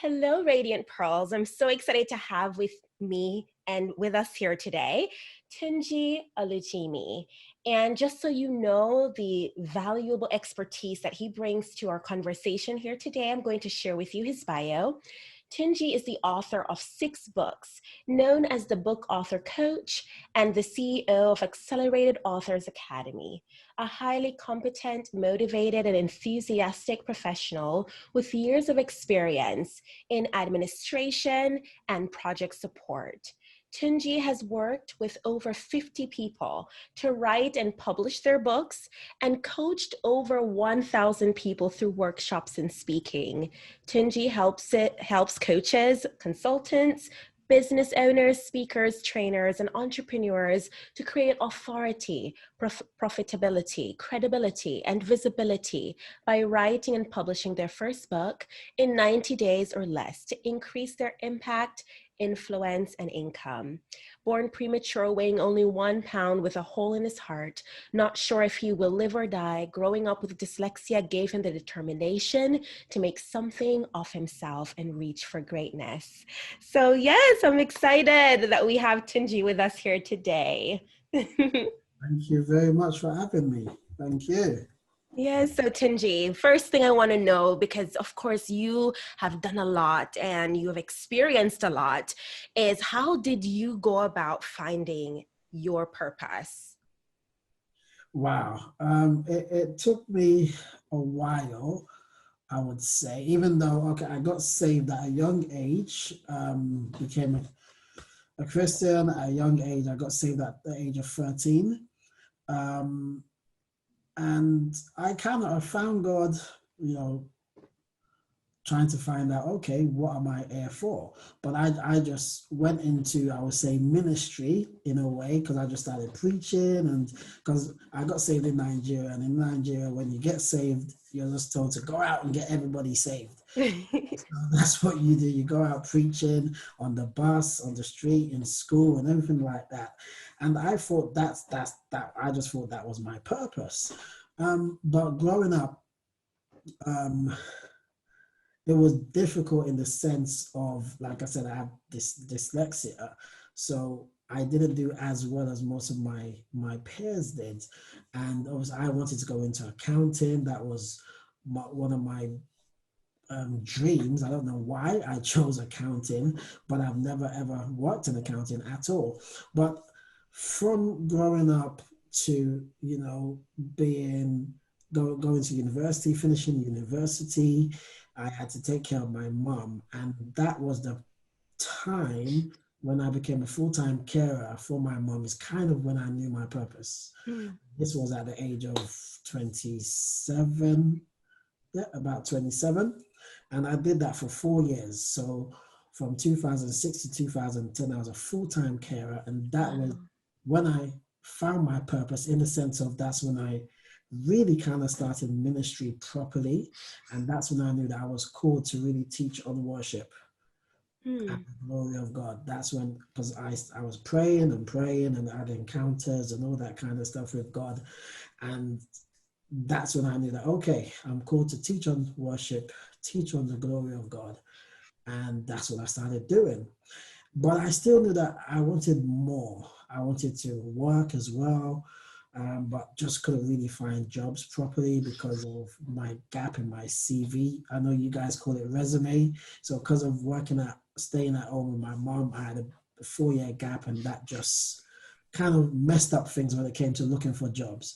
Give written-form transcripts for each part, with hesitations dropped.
Hello, Radiant Pearls. I'm so excited to have with me and with us here today, Tunji Olujimi. And just so you know the valuable expertise that he brings to our conversation here today, I'm going to share with you his bio. Tunji is the author of 6 books, known as the Book Author Coach and the CEO of Accelerated Authors Academy, a highly competent, motivated, and enthusiastic professional with years of experience in administration and project support. Tunji has worked with over 50 people to write and publish their books and coached over 1,000 people through workshops and speaking. Tunji helps coaches, consultants, business owners, speakers, trainers, and entrepreneurs to create authority, profitability, credibility, and visibility by writing and publishing their first book in 90 days or less to increase their impact, influence, and income. Born premature, weighing only 1 pound with a hole in his heart, not sure if he will live or die, growing up with dyslexia gave him the determination to make something of himself and reach for greatness. So yes, I'm excited that we have Tunji with us here today. Thank you very much for having me. Thank you. Yes, so Tunji, first thing I want to know, because of course you have done a lot and you have experienced a lot, is how did you go about finding your purpose? Wow. It took me a while, I would say, even though, okay, I got saved at a young age, became a Christian at a young age. I got saved at the age of 13. Um, and I kind of found God, you know, trying to find out, okay, what am I here for? But I just went into, I would say, ministry in a way, because I just started preaching, and because I got saved in Nigeria. And in Nigeria, when you get saved, you're just told to go out and get everybody saved. So that's what you do. You go out preaching on the bus, on the street, in school, and everything like that. And I thought that I just thought that was my purpose. But growing up, um, it was difficult in the sense of, like I said, I have this dyslexia, so I didn't do as well as most of my peers did, and obviously I wanted to go into accounting. That was one of my dreams. I don't know why I chose accounting, but I've never ever worked in accounting at all. But from growing up to, being going to university, finishing university, I had to take care of my mom, and that was the time when I became a full-time carer for my mom. Is kind of when I knew my purpose. This was at the age of 27, yeah, about 27. And I did that for 4 years. So from 2006 to 2010, I was a full-time carer. And that was when I found my purpose, in the sense of that's when I really kind of started ministry properly. And that's when I knew that I was called to really teach on worship and the glory of God. That's when, because I was praying and praying, and I had encounters and all that kind of stuff with God. And that's when I knew that, okay, I'm called to teach on worship, teach on the glory of God. And that's what I started doing. But I still knew that I wanted more. I wanted to work as well, but just couldn't really find jobs properly because of my gap in my CV. I know you guys call it resume. So because of staying at home with my mom, I had a 4-year gap, and that just kind of messed up things when it came to looking for jobs.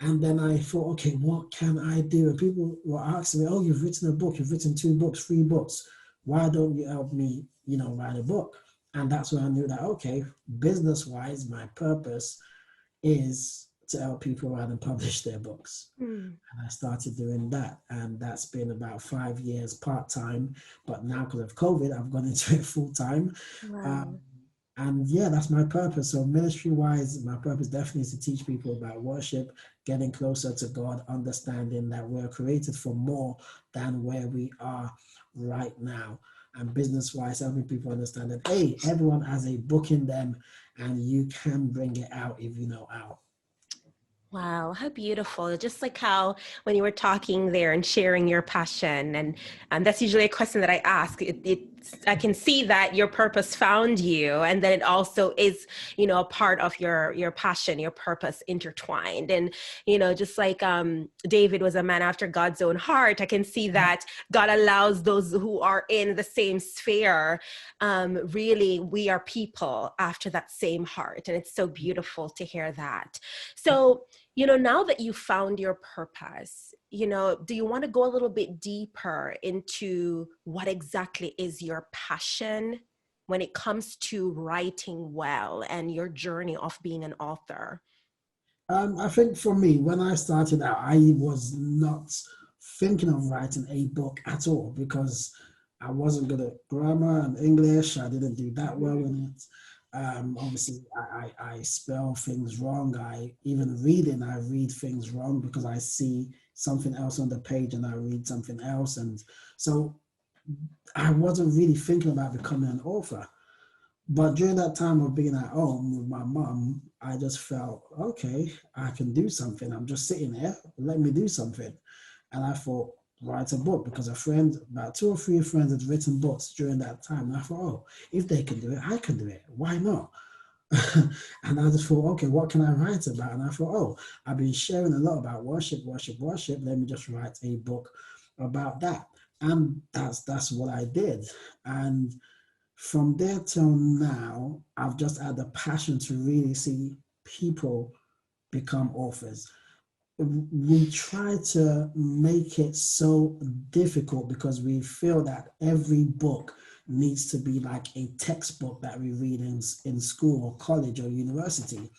And then I thought, okay, what can I do? And people were asking me, oh, you've written a book, you've written 2 books, 3 books. Why don't you help me, write a book? And that's when I knew that, okay, business-wise, my purpose is to help people write and publish their books. And I started doing that. And that's been about 5 years part-time. But now, because of COVID, I've gone into it full-time. Wow. And yeah, that's my purpose. So ministry-wise, my purpose definitely is to teach people about worship, getting closer to God, understanding that we're created for more than where we are right now. And business-wise, helping people understand that, hey, everyone has a book in them, and you can bring it out if you know how. Wow, how beautiful. Just like how when you were talking there and sharing your passion, and that's usually a question that I ask. I can see that your purpose found you, and then it also is, a part of your passion, your purpose intertwined. And, just like David was a man after God's own heart, I can see that God allows those who are in the same sphere. Really, we are people after that same heart. And it's so beautiful to hear that. So, now that you found your purpose, do you want to go a little bit deeper into what exactly is your passion when it comes to writing well and your journey of being an author? I think for me, when I started out, I was not thinking of writing a book at all because I wasn't good at grammar and English. I didn't do that well in it. Obviously, I spell things wrong. I read things wrong because I see something else on the page and I read something else. And so I wasn't really thinking about becoming an author. But during that time of being at home with my mum, I just felt, okay, I can do something. I'm just sitting here, let me do something. And I thought, write a book because about two or three friends had written books during that time. And I thought, oh, if they can do it, I can do it. Why not? And I just thought, okay, what can I write about? And I thought, oh, I've been sharing a lot about worship, worship, worship. Let me just write a book about that. And that's what I did. And from there till now, I've just had the passion to really see people become authors. We try to make it so difficult because we feel that every book needs to be like a textbook that we read in school or college or university.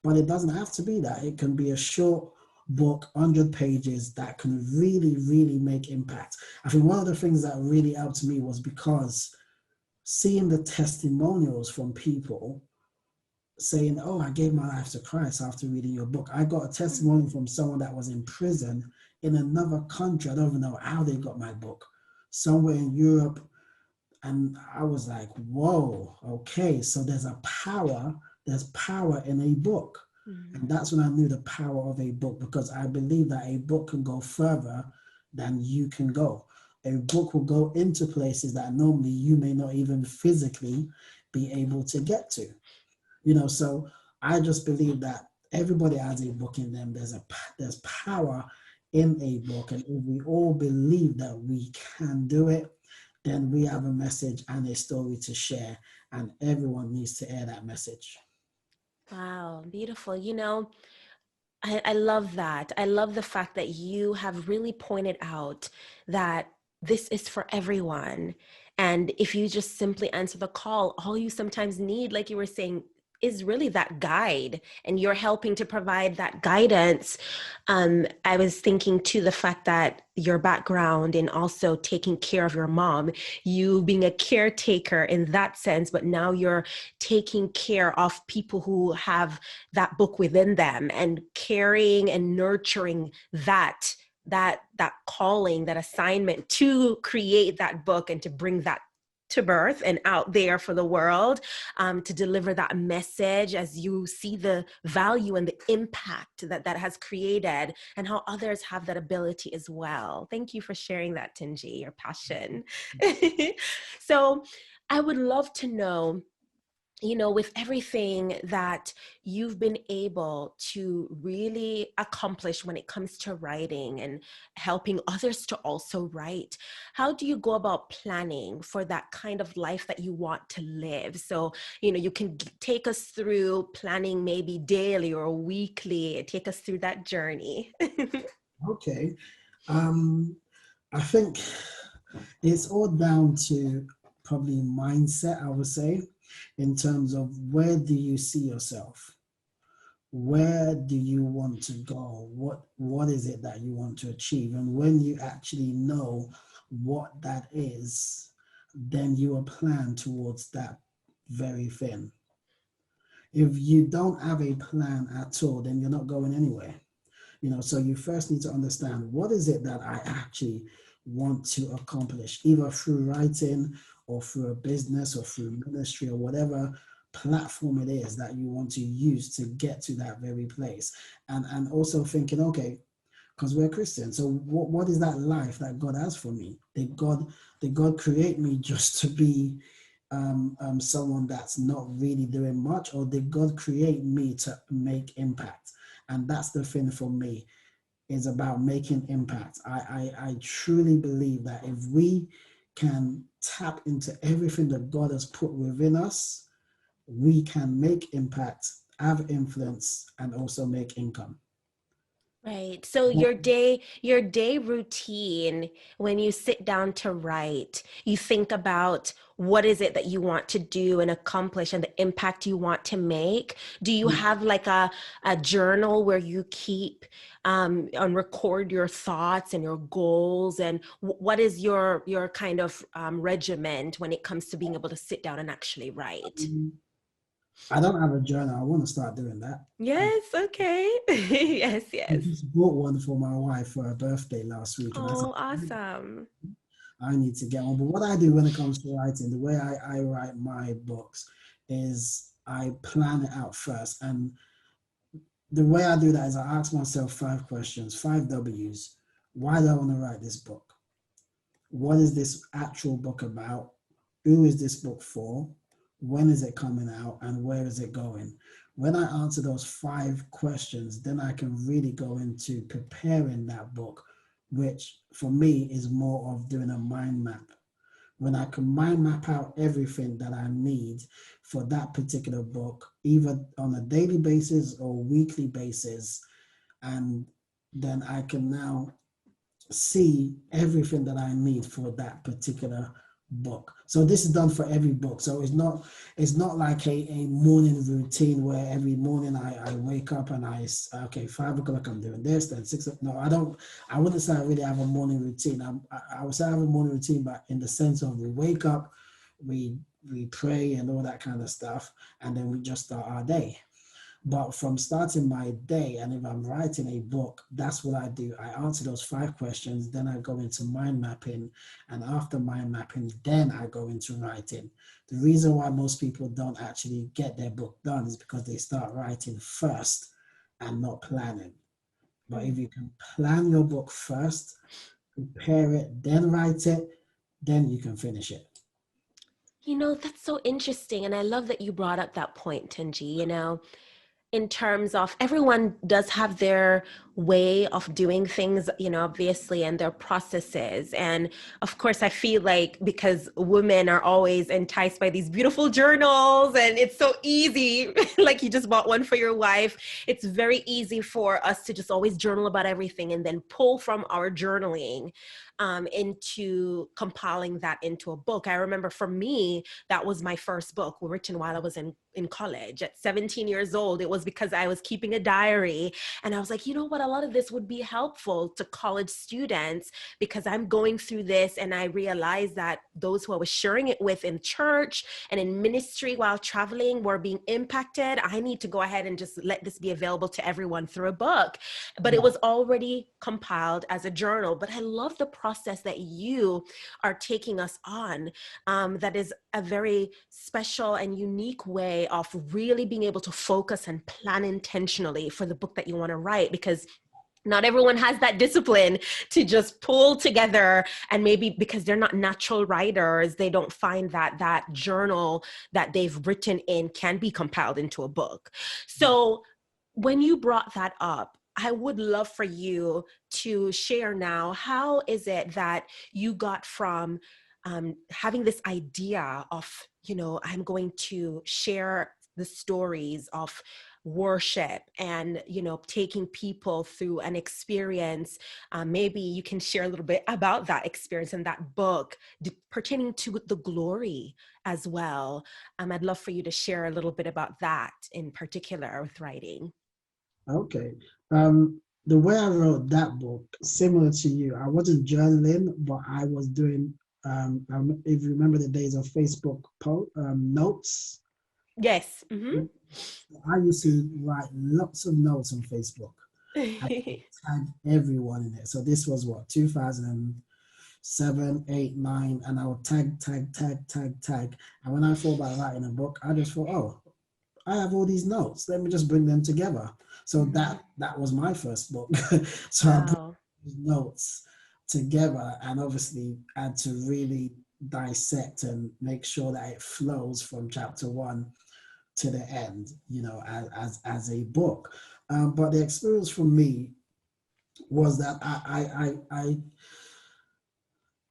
But it doesn't have to be that. It can be a short book, 100 pages that can really, really make impact. I think one of the things that really helped me was because seeing the testimonials from people saying, oh, I gave my life to Christ after reading your book. I got a testimony from someone that was in prison in another country. I don't even know how they got my book, somewhere in Europe. And I was like, whoa, okay, so there's power in a book. And that's when I knew the power of a book because I believe that a book can go further than you can go. A book will go into places that normally you may not even physically be able to get to. So I just believe that everybody has a book in them. There's power in a book, and if we all believe that we can do it, then we have a message and a story to share, and everyone needs to hear that message. Wow, beautiful. I love that. I love the fact that you have really pointed out that this is for everyone. And if you just simply answer the call, all you sometimes need, like you were saying, is really that guide, and you're helping to provide that guidance. I was thinking to the fact that your background in also taking care of your mom, you being a caretaker in that sense, but now you're taking care of people who have that book within them and caring and nurturing that calling, that assignment to create that book and to bring that to birth and out there for the world, to deliver that message as you see the value and the impact that that has created and how others have that ability as well. Thank you for sharing that, Tunji, your passion. So I would love to know, with everything that you've been able to really accomplish when it comes to writing and helping others to also write, how do you go about planning for that kind of life that you want to live? So, you can take us through planning maybe daily or weekly, take us through that journey. Okay. Um, I think it's all down to probably mindset, I would say, in terms of where do you see yourself? Where do you want to go? What is it that you want to achieve? And when you actually know what that is, then you will plan towards that very thing. If you don't have a plan at all, then you're not going anywhere. So you first need to understand what is it that I actually want to accomplish, either through writing or through a business or through ministry or whatever platform it is that you want to use to get to that very place. And also thinking, okay, because we're Christians, so what is that life that God has for me? Did God create me just to be someone that's not really doing much, or did God create me to make impact? And that's the thing for me, is about making impact. I truly believe that if we can tap into everything that God has put within us, we can make impact, have influence, and also make income. Right. So your day routine, when you sit down to write, you think about what is it that you want to do and accomplish and the impact you want to make. Do you have like a journal where you keep and record your thoughts and your goals, and what is your kind of regiment when it comes to being able to sit down and actually write? I don't have a journal. I want to start doing that. Yes, okay. Yes, I yes. just bought one for my wife for her birthday last week, and I said, Oh, awesome. I need to get one. But what I do when it comes to writing, the way I write my books is I plan it out first. And the way I do that is I ask myself 5 questions, 5 W's. Why do I want to write this book? What is this actual book about? Who is this book for? When is it coming out? And where is it going? When I answer those 5 questions, then I can really go into preparing that book, which for me is more of doing a mind map. When I can mind map out everything that I need for that particular book, either on a daily basis or weekly basis, and then I can now see everything that I need for that particular book. So this is done for every book. So it's not like a morning routine where every morning I wake up and okay, 5 o'clock I'm doing this, then 6 o'clock. No, I wouldn't say I really have a morning routine. I would say I have a morning routine, but in the sense of we wake up, we pray and all that kind of stuff, and then we just start our day. But from starting my day, and if I'm writing a book, that's what I do. I answer those 5 questions, then I go into mind mapping. And after mind mapping, then I go into writing. The reason why most people don't actually get their book done is because they start writing first and not planning. But if you can plan your book first, prepare it, then write it, then you can finish it. That's so interesting. And I love that you brought up that point, Tunji. In terms of everyone does have their way of doing things, obviously, and their processes. And of course, I feel like because women are always enticed by these beautiful journals and it's so easy, like you just bought one for your wife, it's very easy for us to just always journal about everything and then pull from our journaling into compiling that into a book. I remember for me, that was my first book written while I was in college at 17 years old. It was because I was keeping a diary and I was like, you know what, a lot of this would be helpful to college students because I'm going through this, and I realized that those who I was sharing it with in church and in ministry while traveling were being impacted. I need to go ahead and just let this be available to everyone through a book. But it Yeah. was already compiled as a journal. But I love the process that you are taking us on. That is a very special and unique way of really being able to focus and plan intentionally for the book that you want to write, because not everyone has that discipline to just pull together, and maybe because they're not natural writers, they don't find that journal that they've written in can be compiled into a book. So when you brought that up, I would love for you to share now, how is it that you got from having this idea of, I'm going to share the stories of worship and, taking people through an experience. Maybe you can share a little bit about that experience in that book pertaining to the glory as well. I'd love for you to share a little bit about that in particular with writing. Okay. The way I wrote that book, similar to you, I wasn't journaling, but I was doing, if you remember the days of Facebook notes, Yes. Mm-hmm. I used to write lots of notes on Facebook. I tagged everyone in it. So this was what, 2007, 8, 9, and I would tag. And when I thought about writing a book, I just thought, oh, I have all these notes. Let me just bring them together. So Mm. that was my first book. So I brought Wow. these notes together and obviously had to really dissect and make sure that it flows from chapter one to the end, as a book. But the experience for me was that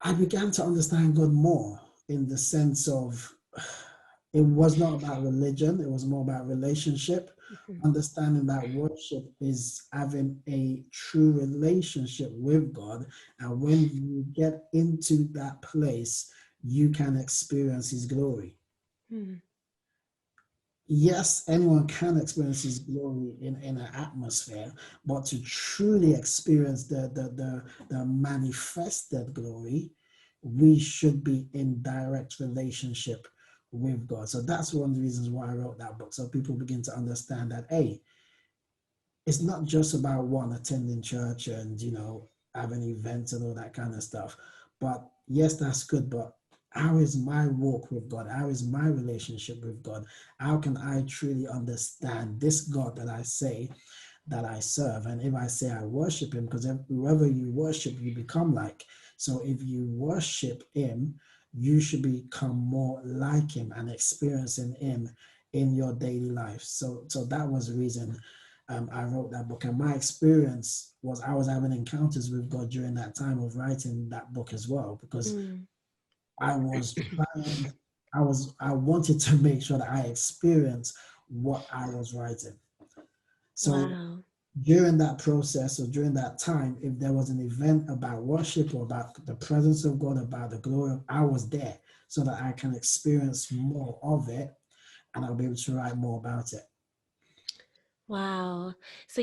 I began to understand God more in the sense of it was not about religion, it was more about relationship. Mhm. Understanding that worship is having a true relationship with God. And when you get into that place, you can experience His glory. Mm. Yes, anyone can experience His glory in an atmosphere, but to truly experience the manifested glory, we should be in direct relationship with God. So that's one of the reasons why I wrote that book. So people begin to understand that, hey, it's not just about one attending church and having events and all that kind of stuff. But yes, that's good. But how is my walk with God? How is my relationship with God? How can I truly understand this God that I say that I serve? And if I say I worship Him, because whoever you worship, you become like. So if you worship Him, you should become more like Him and experiencing Him in your daily life. So that was the reason I wrote that book. And my experience was I was having encounters with God during that time of writing that book as well, because Mm. I was trying, I wanted to make sure that I experienced what I was writing. So Wow. during that process or during that time, if there was an event about worship or about the presence of God, about the glory, I was there so that I can experience more of it and I'll be able to write more about it. Wow. So,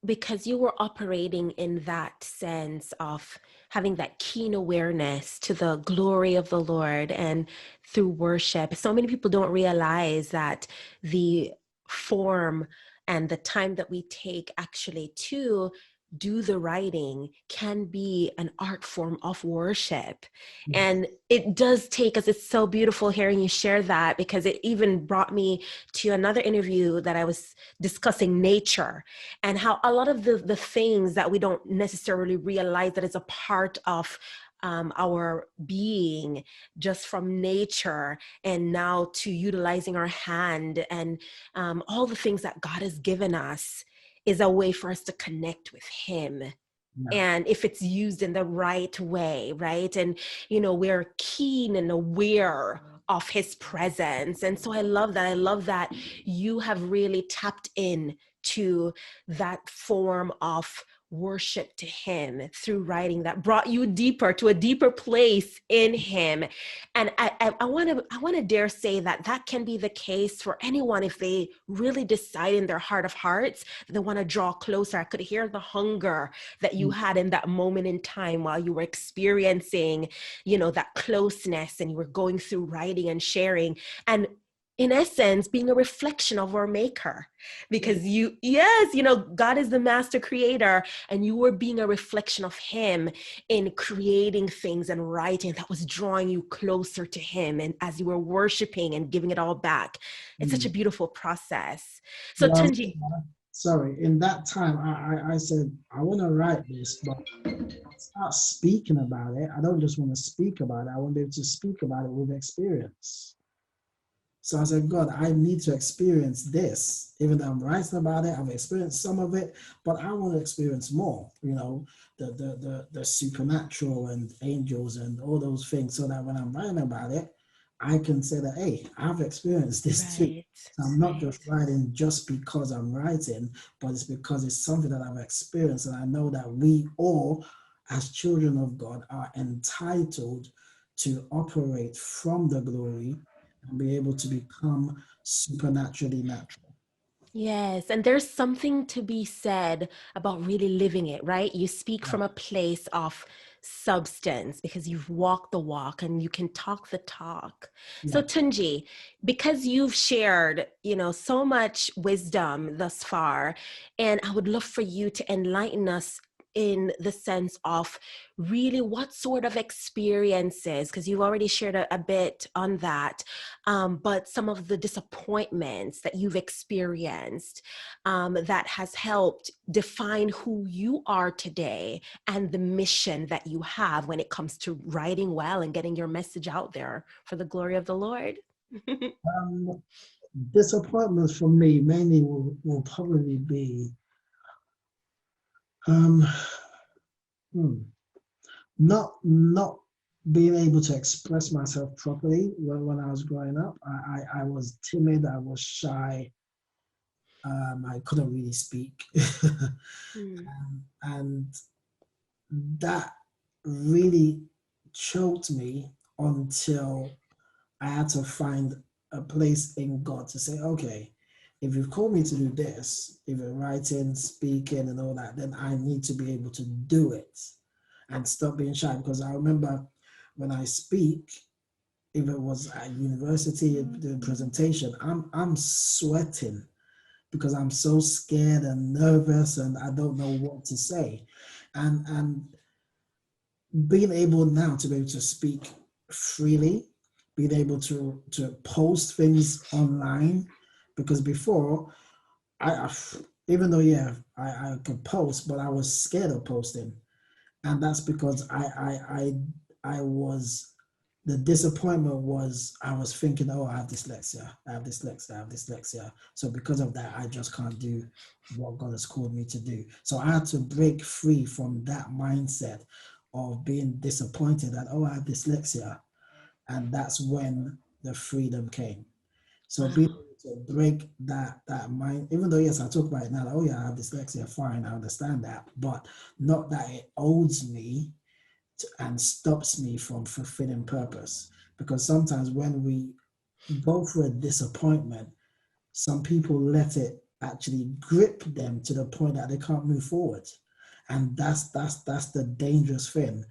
because you were operating in that sense of having that keen awareness to the glory of the Lord and through worship, so many people don't realize that the form and the time that we take actually to do the writing can be an art form of worship. Yes. And it does take us, it's so beautiful hearing you share that, because it even brought me to another interview that I was discussing nature and how a lot of the things that we don't necessarily realize that is a part of our being just from nature, and now to utilizing our hand and all the things that God has given us is a way for us to connect with Him. Yeah. And if it's used in the right way, right? And, we're keen and aware of His presence. And so I love that. I love that you have really tapped in to that form of worship to Him through writing that brought you deeper to a deeper place in Him. And I want to dare say that that can be the case for anyone if they really decide in their heart of hearts that they want to draw closer. I could hear the hunger that you Mm. had in that moment in time while you were experiencing, that closeness, and you were going through writing and sharing. And in essence, being a reflection of our maker, because yes, God is the master creator, and you were being a reflection of Him in creating things and writing that was drawing you closer to Him. And as you were worshiping and giving it all back, it's such a Mm. beautiful process. So, Well, Tunji, sorry, in that time, I said, I want to write this, but start speaking about it. I don't just want to speak about it. I want to be able to speak about it with experience. So I said, God, I need to experience this. Even though I'm writing about it, I've experienced some of it, but I want to experience more, the supernatural and angels and all those things, so that when I'm writing about it, I can say that, hey, I've experienced this too. right, So I'm not right. just writing just because I'm writing, but it's because it's something that I've experienced. And I know that we all, as children of God, are entitled to operate from the glory and be able to become supernaturally natural. Yes, and there's something to be said about really living it, right? You speak Yeah, from a place of substance because you've walked the walk and you can talk the talk. So yeah. Tunji, because you've shared, so much wisdom thus far, and I would love for you to enlighten us in the sense of really what sort of experiences, because you've already shared a bit on that, but some of the disappointments that you've experienced that has helped define who you are today and the mission that you have when it comes to writing well and getting your message out there for the glory of the Lord. Um, Disappointments for me mainly will probably be um, hmm, not being able to express myself properly when I was growing up. I was timid, I was shy, I couldn't really speak. Mm. And that really choked me until I had to find a place in God to say, okay, if you've called me to do this, if you're writing, speaking, and all that, then I need to be able to do it and stop being shy. Because I remember when I speak, if it was at university doing presentation, I'm sweating because I'm so scared and nervous and I don't know what to say. And being able now to be able to speak freely, being able to post things online, because before I even though yeah I could post, but I was scared of posting, and that's because I was the disappointment was I was thinking, oh, I have dyslexia, I have dyslexia, I have dyslexia. So because of that, I just can't do what God has called me to do. So I had to break free from that mindset of being disappointed that, oh, I have dyslexia. And that's when the freedom came. So being Wow. able to break that mind, even though yes, I talk about it now, like, oh yeah, I have dyslexia, fine, I understand that, but not that it owes me and stops me from fulfilling purpose. Because sometimes when we go through a disappointment, some people let it actually grip them to the point that they can't move forward. And that's the dangerous thing.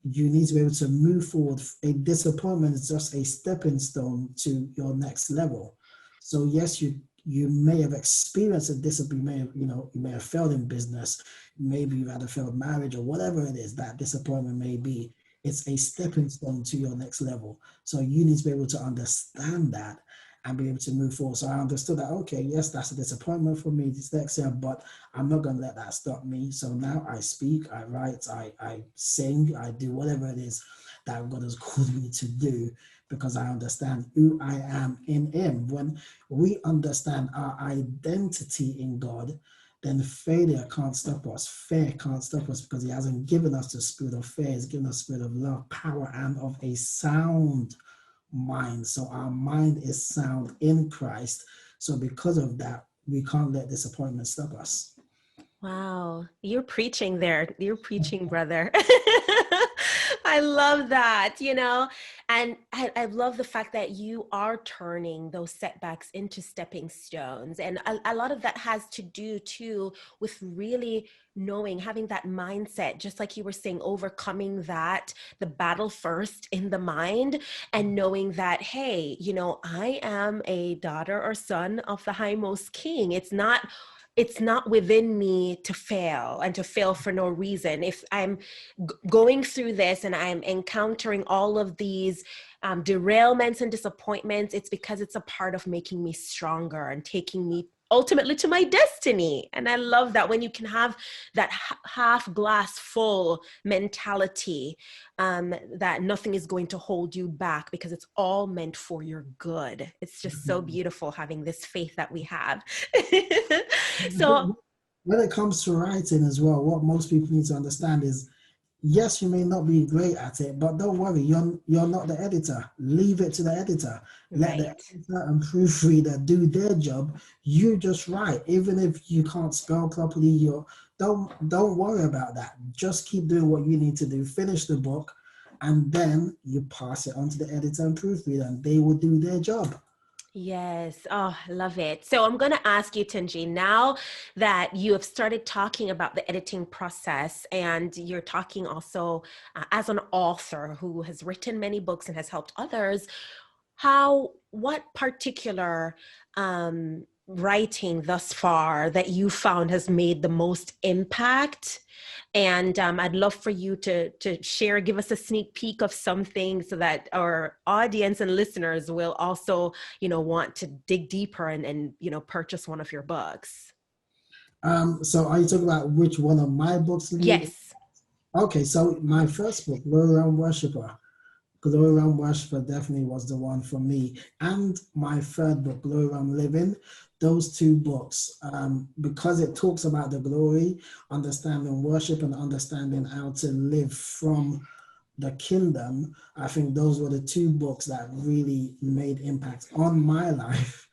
You need to be able to move forward. A disappointment is just a stepping stone to your next level. So yes, you may have experienced a discipline, you may have, you may have failed in business, maybe you've had a failed marriage or whatever it is that disappointment may be. It's a stepping stone to your next level. So you need to be able to understand that and be able to move forward. So I understood that, okay, yes, that's a disappointment for me, dyslexia, but I'm not going to let that stop me. So now I speak, I write, I sing, I do whatever it is that God has called me to do because I understand who I am in Him. When we understand our identity in God, then failure can't stop us. Fear can't stop us because He hasn't given us the spirit of fear. He's given us the spirit of love, power, and of a sound mind. So our mind is sound in Christ. So because of that, we can't let disappointment stop us. Wow, you're preaching there. You're preaching, brother. I love that, and I love the fact that you are turning those setbacks into stepping stones. And a lot of that has to do too with really knowing, having that mindset, just like you were saying, overcoming that, the battle first in the mind, and knowing that, hey, I am a daughter or son of the highmost king. It's not within me to fail and to fail for no reason. If I'm going through this and I'm encountering all of these derailments and disappointments, it's because it's a part of making me stronger and taking me ultimately to my destiny. And I love that when you can have that half glass full mentality, that nothing is going to hold you back because it's all meant for your good. It's just so beautiful having this faith that we have. So, When it comes to writing as well, what most people need to understand is yes, you may not be great at it, but don't worry, you're not the editor. Leave it to the editor. Let the right. editor and proofreader do their job. You just write. Even if you can't spell properly, don't worry about that. Just keep doing what you need to do. Finish the book, and then you pass it on to the editor and proofreader, and they will do their job. Yes. Oh, I love it. So I'm going to ask you, Tunji, now that you have started talking about the editing process and you're talking also as an author who has written many books and has helped others, what particular writing thus far that you found has made the most impact? And I'd love for you to share, give us a sneak peek of something so that our audience and listeners will also, want to dig deeper and purchase one of your books. So are you talking about which one of my books leave? Yes. Okay, so my first book, Glory Realm Worshipper. Glory Realm Worshipper definitely was the one for me. And my third book, Glory Realm Living, those two books, because it talks about the glory, understanding worship, and understanding how to live from the kingdom. I think those were the two books that really made impact on my life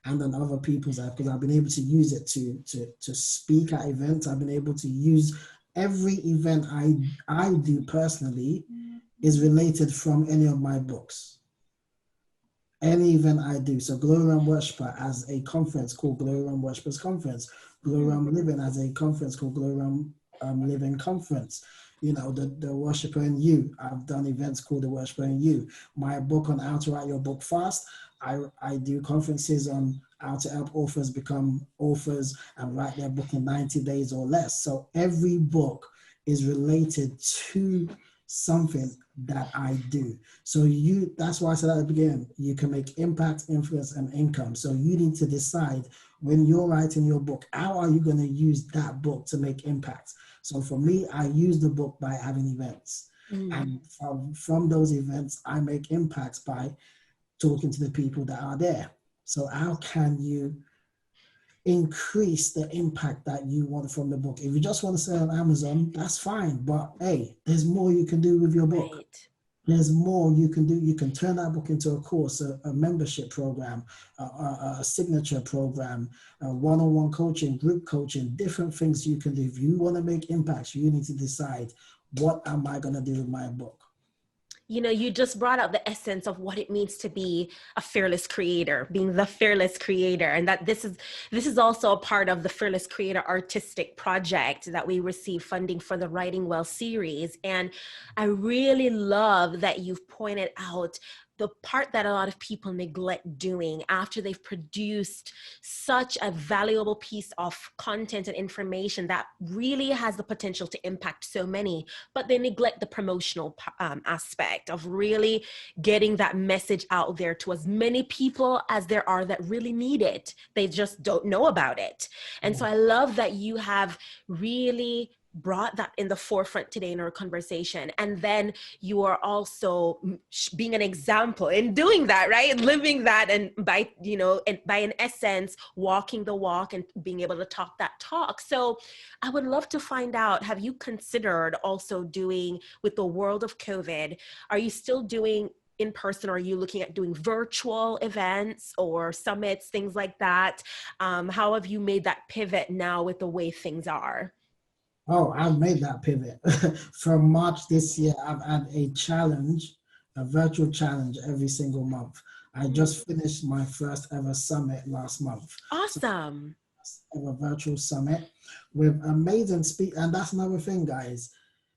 and on other people's life, because I've been able to use it to speak at events. I've been able to use every event I do personally is related from any of my books. Any event I do. So Glory Realm Worshiper as a conference called Glory Realm Worshipers Conference. Glory Realm Living as a conference called Glory Realm Living Conference. The Worshiper in You. I've done events called The Worshiper in You. My book on how to write your book fast. I do conferences on how to help authors become authors and write their book in 90 days or less. So every book is related to something that I do. So that's why I said at the beginning, you can make impact, influence, and income. So you need to decide when you're writing your book, how are you going to use that book to make impact? So for me, I use the book by having events. And from those events, I make impacts by talking to the people that are there. So how can you increase the impact that you want from the book? If you just want to sell on Amazon, that's fine. But hey, there's more you can do with your book. Right. There's more you can do. You can turn that book into a course, a membership program, a signature program, one-on-one coaching, group coaching, different things you can do. If you want to make impacts, you need to decide, what am I going to do with my book? You just brought out the essence of what it means to be a fearless creator, being the fearless creator. And that this is also a part of the Fearless Creator Artistic Project that we receive funding for the Writing Well series. And I really love that you've pointed out the part that a lot of people neglect doing after they've produced such a valuable piece of content and information that really has the potential to impact so many, but they neglect the promotional aspect of really getting that message out there to as many people as there are that really need it. They just don't know about it. And so I love that you have really brought that in the forefront today in our conversation. And then you are also being an example in doing that, right? Living that, and by, and by in essence, walking the walk and being able to talk that talk. So I would love to find out, have you considered also doing, with the world of COVID, are you still doing in person, or are you looking at doing virtual events or summits, things like that? How have you made that pivot now with the way things are? Oh, I've made that pivot. From March this year, I've had a challenge, a virtual challenge every single month. I just finished my first ever summit last month. So Awesome. ever virtual summit with amazing speak. And that's another thing, guys.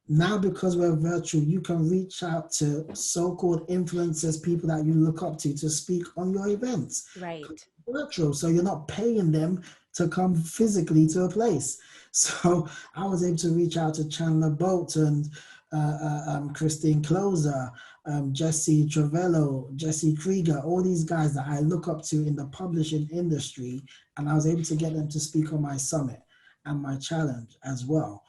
Now, because we're virtual, you can reach out to so-called influencers, people that you look up to speak on your events. Right. Virtual, so you're not paying them to come physically to a place. So I was able to reach out to Chandler Bolt and Christine Closer, Jesse Travello, Jesse Krieger, all these guys that I look up to in the publishing industry, and I was able to get them to speak on my summit and my challenge as well.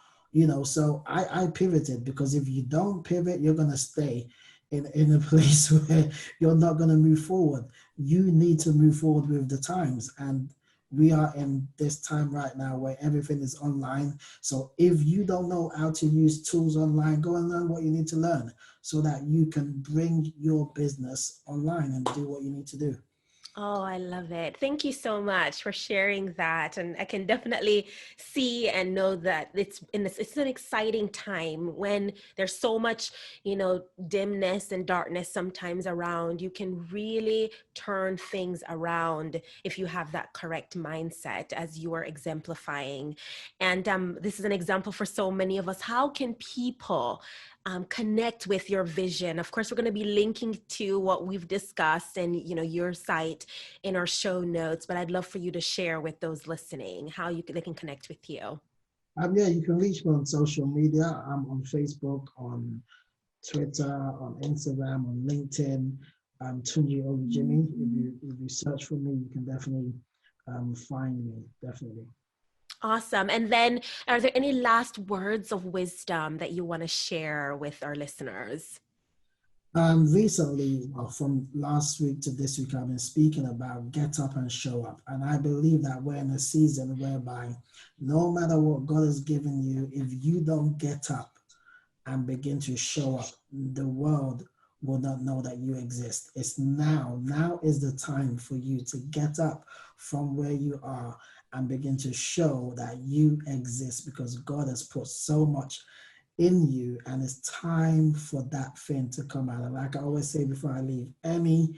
So I pivoted, because if you don't pivot, you're going to stay in a place where you're not going to move forward. You need to move forward with the times. And we are in this time right now where everything is online. So if you don't know how to use tools online, go and learn what you need to learn so that you can bring your business online and do what you need to do. Oh, I love it. Thank you so much for sharing that. And I can definitely see and know that it's an exciting time when there's so much, dimness and darkness sometimes around. You can really turn things around if you have that correct mindset, as you are exemplifying. And this is an example for so many of us. How can people connect with your vision. Of course, we're going to be linking to what we've discussed and, your site in our show notes, but I'd love for you to share with those listening how they can connect with you. Yeah, you can reach me on social media. I'm on Facebook, on Twitter, on Instagram, on LinkedIn. Tunji Olujimi. If you search for me, you can definitely find me. Definitely. Awesome. And then are there any last words of wisdom that you want to share with our listeners? Recently, well, from last week to this week, I've been speaking about get up and show up. And I believe that we're in a season whereby no matter what God has given you, if you don't get up and begin to show up, the world will not know that you exist. It's now. Now is the time for you to get up from where you are and begin to show that you exist, because God has put so much in you, and it's time for that thing to come out. And like I always say before I leave any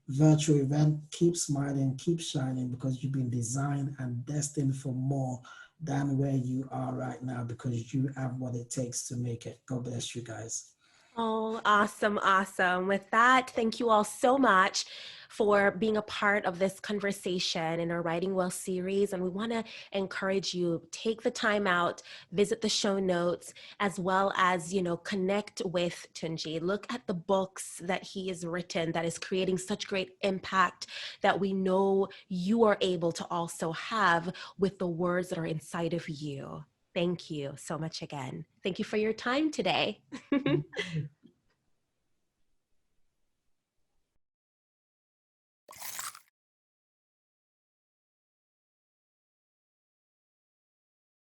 virtual event, keep smiling, keep shining, because you've been designed and destined for more than where you are right now, because you have what it takes to make it. God bless you guys. Oh, awesome, awesome. With that, thank you all so much for being a part of this conversation in our Writing Well series. And we want to encourage you, take the time out, visit the show notes, as well as, connect with Tunji. Look at the books that he has written that is creating such great impact that we know you are able to also have with the words that are inside of you. Thank you so much again. Thank you for your time today.